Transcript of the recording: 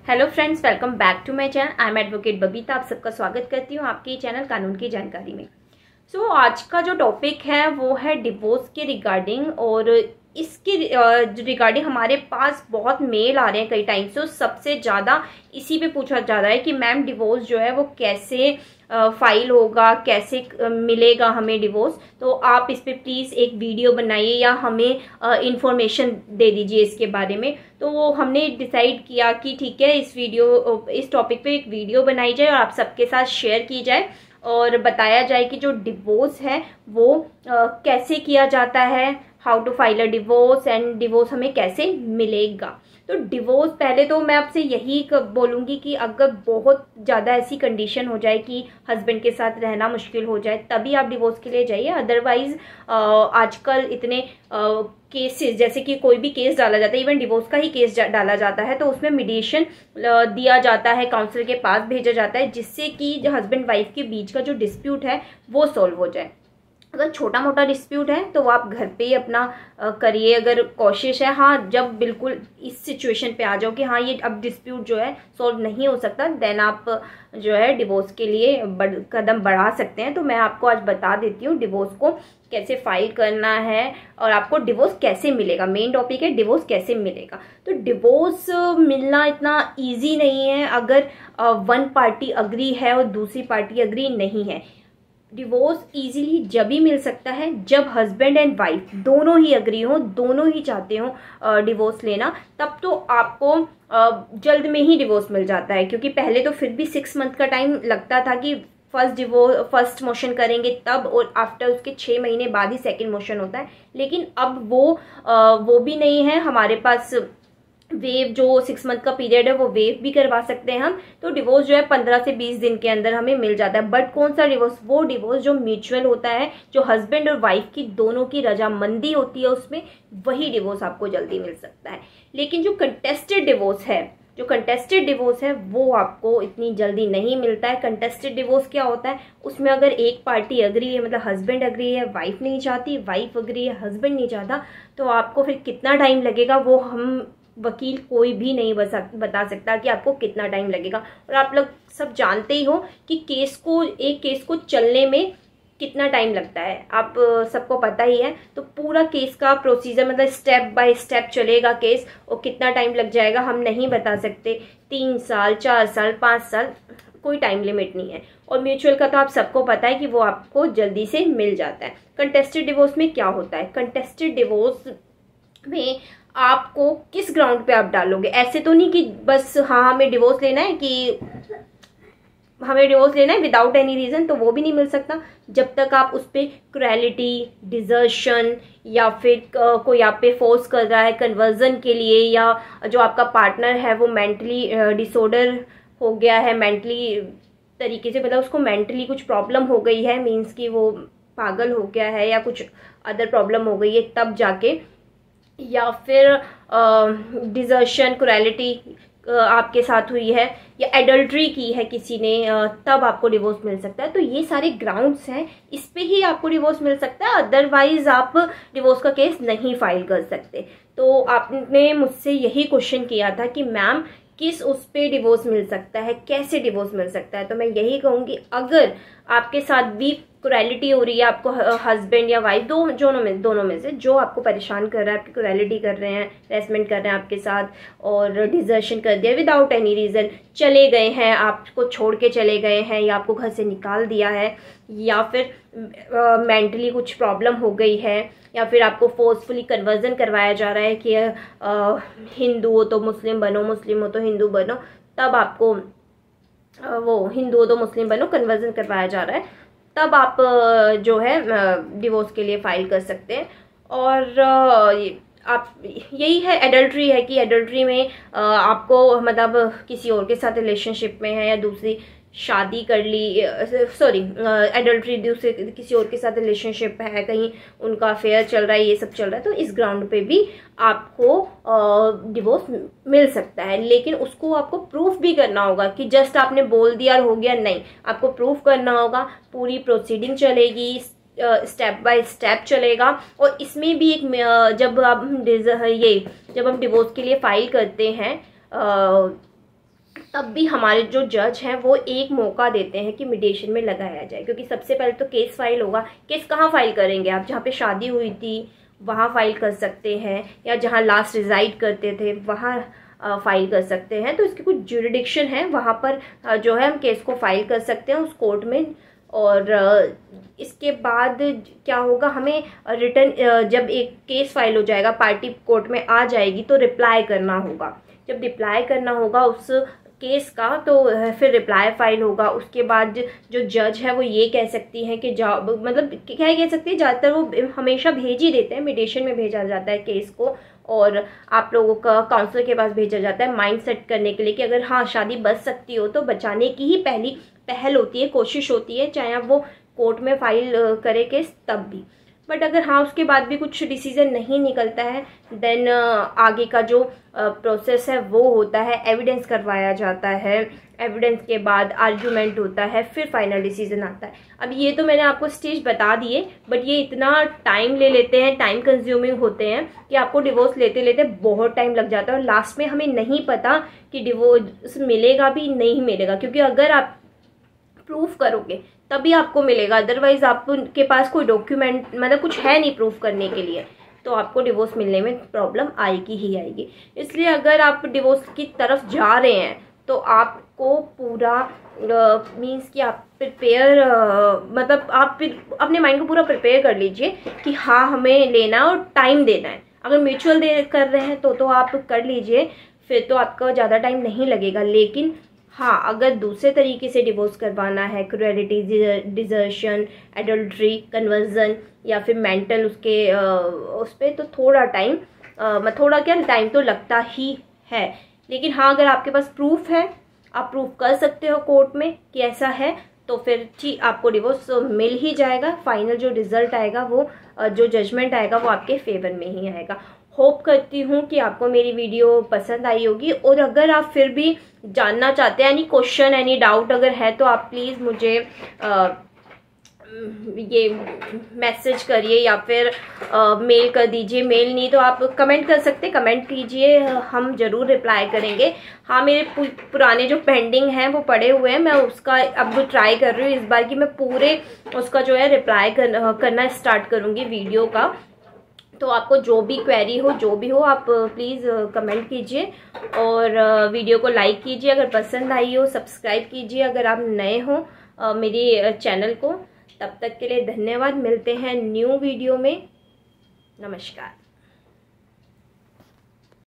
Hello friends, welcome back to my channel. I am advocate Babita. आप सबका स्वागत करती हूँ आपके चैनल कानून की जानकारी में। आज का जो टॉपिक है वो है डिवोर्स के रिगार्डिंग, और इसके रिगार्डिंग हमारे पास बहुत मेल आ रहे हैं कई टाइम से। सबसे ज़्यादा इसी पे पूछा जा रहा है कि मैम डिवोर्स जो है वो कैसे फाइल होगा, कैसे मिलेगा हमें डिवोर्स। तो आप इस पे प्लीज़ एक वीडियो बनाइए या हमें इंफॉर्मेशन दे दीजिए इसके बारे में। तो हमने डिसाइड किया कि ठीक है, इस टॉपिक पे एक वीडियो बनाई जाए और आप सबके साथ शेयर की जाए और बताया जाए कि जो डिवोर्स है वो कैसे किया जाता है, how to file a divorce and divorce हमें कैसे मिलेगा। तो डिवोर्स, पहले तो मैं आपसे यही बोलूँगी कि अगर बहुत ज़्यादा ऐसी कंडीशन हो जाए कि हस्बैंड के साथ रहना मुश्किल हो जाए, तभी आप डिवोर्स के लिए जाइए। अदरवाइज आजकल इतने केसेस, जैसे कि कोई भी केस डाला जाता है, इवन डिवोर्स का ही केस डाला जाता है, तो उसमें मीडिएशन दिया जाता है, काउंसलर के पास भेजा जाता है, जिससे कि जो हस्बैंड वाइफ के बीच का जो डिस्प्यूट है वो सॉल्व हो जाए। अगर छोटा मोटा डिस्प्यूट है तो आप घर पे ही अपना करिए। अगर कोशिश है, हाँ, जब बिल्कुल इस सिचुएशन पे आ जाओ कि हाँ ये अब डिस्प्यूट जो है सॉल्व नहीं हो सकता, देन आप जो है डिवोर्स के लिए कदम बढ़ा सकते हैं। तो मैं आपको आज बता देती हूँ डिवोर्स को कैसे फाइल करना है और आपको डिवोर्स कैसे मिलेगा। मेन टॉपिक है डिवोर्स कैसे मिलेगा। तो डिवोर्स मिलना इतना ईजी नहीं है अगर वन पार्टी अग्री है और दूसरी पार्टी अग्री नहीं है। डिवोर्स इजीली जब ही मिल सकता है जब हस्बैंड एंड वाइफ दोनों ही अग्री हो, दोनों ही चाहते हो डिवोर्स लेना, तब तो आपको जल्द में ही डिवोर्स मिल जाता है। क्योंकि पहले तो फिर भी 6 मंथ का टाइम लगता था कि फर्स्ट मोशन करेंगे तब, और आफ्टर उसके 6 महीने बाद ही सेकंड मोशन होता है। लेकिन अब वो भी नहीं है हमारे पास। वेव जो 6 मंथ का पीरियड है वो वेव भी करवा सकते हैं हम। तो डिवोर्स जो है 15 से 20 दिन के अंदर हमें मिल जाता है। बट कौन सा डिवोर्स? वो डिवोर्स जो म्यूचुअल होता है, जो हस्बैंड और वाइफ की दोनों की रजामंदी होती है उसमें, वही डिवोर्स आपको जल्दी मिल सकता है। लेकिन जो कंटेस्टेड डिवोर्स है वो आपको इतनी जल्दी नहीं मिलता है। कंटेस्टेड डिवोर्स क्या होता है? उसमें अगर एक पार्टी अग्री है, मतलब हस्बैंड अग्री है, वाइफ नहीं चाहती, वाइफ अग्री है, हस्बैंड नहीं चाहता, तो आपको फिर कितना टाइम लगेगा वो हम वकील कोई भी नहीं बता सकता कि आपको कितना टाइम लगेगा। और आप लोग सब जानते ही हो कि एक केस को चलने में कितना टाइम लगता है, आप सबको पता ही है। तो पूरा केस का प्रोसीजर, मतलब स्टेप बाय स्टेप चलेगा केस, और कितना टाइम लग जाएगा हम नहीं बता सकते। 3 साल, 4 साल, 5 साल, कोई टाइम लिमिट नहीं है। और म्यूचुअल का तो आप सबको पता है कि वो आपको जल्दी से मिल जाता है। कंटेस्टेड डिवोर्स में क्या होता है? कंटेस्टेड डिवोर्स में आपको किस ग्राउंड पे आप डालोगे? ऐसे तो नहीं कि बस हाँ हमें डिवोर्स लेना है विदाउट एनी रीजन, तो वो भी नहीं मिल सकता जब तक आप उस पर क्रुएलिटी, डिजर्शन, या फिर कोई आप पे फोर्स कर रहा है कन्वर्जन के लिए, या जो आपका पार्टनर है वो मेंटली डिसऑर्डर हो गया है, मेंटली तरीके से, मतलब उसको मेंटली कुछ प्रॉब्लम हो गई है, मीन्स कि वो पागल हो गया है या कुछ अदर प्रॉब्लम हो गई है, तब जाके, या फिर डिजर्शन, क्रुएलिटी आपके साथ हुई है, या एडल्ट्री की है किसी ने, तब आपको डिवोर्स मिल सकता है। तो ये सारे ग्राउंड्स हैं, इस पे ही आपको डिवोर्स मिल सकता है। अदरवाइज आप डिवोर्स का केस नहीं फाइल कर सकते। तो आपने मुझसे यही क्वेश्चन किया था कि मैम किस उस पे डिवोर्स मिल सकता है, कैसे डिवोर्स मिल सकता है? तो मैं यही कहूँगी, अगर आपके साथ भी क्रुएलिटी हो रही है, आपको हस्बैंड या वाइफ दोनों में से जो आपको परेशान कर रहा है, आपकी क्रुएलिटी कर रहे हैं, हेरेसमेंट कर रहे हैं आपके साथ, और डिजर्शन कर दिया विदाउट एनी रीज़न, चले गए हैं, आपको छोड़ के चले गए हैं, या आपको घर से निकाल दिया है, या फिर मेंटली कुछ प्रॉब्लम हो गई है, या फिर आपको फोर्सफुली कन्वर्जन करवाया जा रहा है कि हिंदू हो तो मुस्लिम बनो, मुस्लिम हो तो हिंदू बनो, तब आपको हिंदू हो तो मुस्लिम बनो कन्वर्जन करवाया जा रहा है, तब आप जो है डिवोर्स के लिए फाइल कर सकते हैं। और आप, यही है एडल्ट्री है कि एडल्ट्री में आपको, मतलब किसी और के साथ रिलेशनशिप में है, या दूसरी शादी कर ली, एडल्ट्री, दूसरे किसी और के साथ रिलेशनशिप है, कहीं उनका अफेयर चल रहा है, ये सब चल रहा है, तो इस ग्राउंड पे भी आपको डिवोर्स मिल सकता है। लेकिन उसको आपको प्रूफ भी करना होगा कि जस्ट आपने बोल दिया और हो गया, नहीं, आपको प्रूफ करना होगा। पूरी प्रोसीडिंग चलेगी, स्टेप बाय स्टेप चलेगा। और इसमें भी एक, जब हम डिवोर्स के लिए फाइल करते हैं तब भी हमारे जो जज हैं वो एक मौका देते हैं कि मीडिएशन में लगाया जाए, क्योंकि सबसे पहले तो केस फाइल होगा। केस कहाँ फाइल करेंगे आप? जहाँ पे शादी हुई थी वहाँ फाइल कर सकते हैं, या जहाँ लास्ट रिजाइड करते थे वहाँ फाइल कर सकते हैं। तो इसकी कुछ ज्यूरिडिक्शन है, वहाँ पर जो है हम केस को फाइल कर सकते हैं उस कोर्ट में। और इसके बाद क्या होगा, हमें रिटर्न जब एक केस फाइल हो जाएगा, पार्टी कोर्ट में आ जाएगी, तो रिप्लाई करना होगा। जब रिप्लाई करना होगा उस केस का, तो फिर रिप्लाई फाइल होगा। उसके बाद जो जज है वो ये कह सकती है कि मतलब क्या कह सकती है, ज़्यादातर वो हमेशा भेज ही देते हैं, मीडिएशन में भेजा जाता है केस को, और आप लोगों का काउंसलर के पास भेजा जाता है माइंड सेट करने के लिए कि अगर हाँ शादी बच सकती हो तो बचाने की ही पहली पहल होती है, कोशिश होती है, चाहे आप वो कोर्ट में फाइल करे केस तब भी। बट अगर हाँ उसके बाद भी कुछ डिसीजन नहीं निकलता है, देन आगे का जो प्रोसेस है वो होता है, एविडेंस करवाया जाता है, एविडेंस के बाद आर्ग्यूमेंट होता है, फिर फाइनल डिसीजन आता है। अब ये तो मैंने आपको स्टेज बता दिए, बट ये इतना टाइम ले लेते हैं, टाइम कंज्यूमिंग होते हैं कि आपको डिवोर्स लेते लेते बहुत टाइम लग जाता है, और लास्ट में हमें नहीं पता कि डिवोर्स मिलेगा भी नहीं मिलेगा, क्योंकि अगर आप प्रूफ करोगे तभी आपको मिलेगा, अदरवाइज आपके पास कोई डॉक्यूमेंट मतलब कुछ है नहीं प्रूफ करने के लिए, तो आपको डिवोर्स मिलने में प्रॉब्लम आएगी ही आएगी। इसलिए अगर आप डिवोर्स की तरफ जा रहे हैं तो आपको पूरा मीन्स कि आप प्रिपेयर मतलब आप अपने माइंड को पूरा प्रिपेयर कर लीजिए कि हाँ हमें लेना है और टाइम देना है। अगर म्यूचुअल दे कर रहे हैं तो आप कर लीजिए, फिर तो आपका ज़्यादा टाइम नहीं लगेगा। लेकिन हाँ, अगर दूसरे तरीके से डिवोर्स करवाना है, क्रुएलिटी, डिजर्शन, एडल्ट्री, कन्वर्जन या फिर मेंटल उसके उस पर, तो थोड़ा टाइम थोड़ा क्या टाइम तो लगता ही है। लेकिन हाँ, अगर आपके पास प्रूफ है, आप प्रूफ कर सकते हो कोर्ट में कि ऐसा है, तो फिर ठीक आपको डिवोर्स मिल ही जाएगा। फाइनल जो रिजल्ट आएगा वो जो जजमेंट आएगा वो आपके फेवर में ही आएगा। होप करती हूँ कि आपको मेरी वीडियो पसंद आई होगी, और अगर आप फिर भी जानना चाहते हैं, एनी क्वेश्चन, एनी डाउट अगर है, तो आप प्लीज़ मुझे ये मैसेज करिए या फिर मेल कर दीजिए। मेल नहीं तो आप कमेंट कर सकते, कमेंट कीजिए, हम ज़रूर रिप्लाई करेंगे। हाँ, मेरे पुराने जो पेंडिंग हैं वो पड़े हुए हैं, मैं उसका अब ट्राई कर रही हूँ इस बार कि मैं पूरे उसका जो है रिप्लाई करना स्टार्ट करूँगी वीडियो का। तो आपको जो भी क्वेरी हो, जो भी हो, आप प्लीज़ कमेंट कीजिए, और वीडियो को लाइक कीजिए अगर पसंद आई हो, सब्सक्राइब कीजिए अगर आप नए हो मेरे चैनल को। तब तक के लिए धन्यवाद, मिलते हैं न्यू वीडियो में। नमस्कार।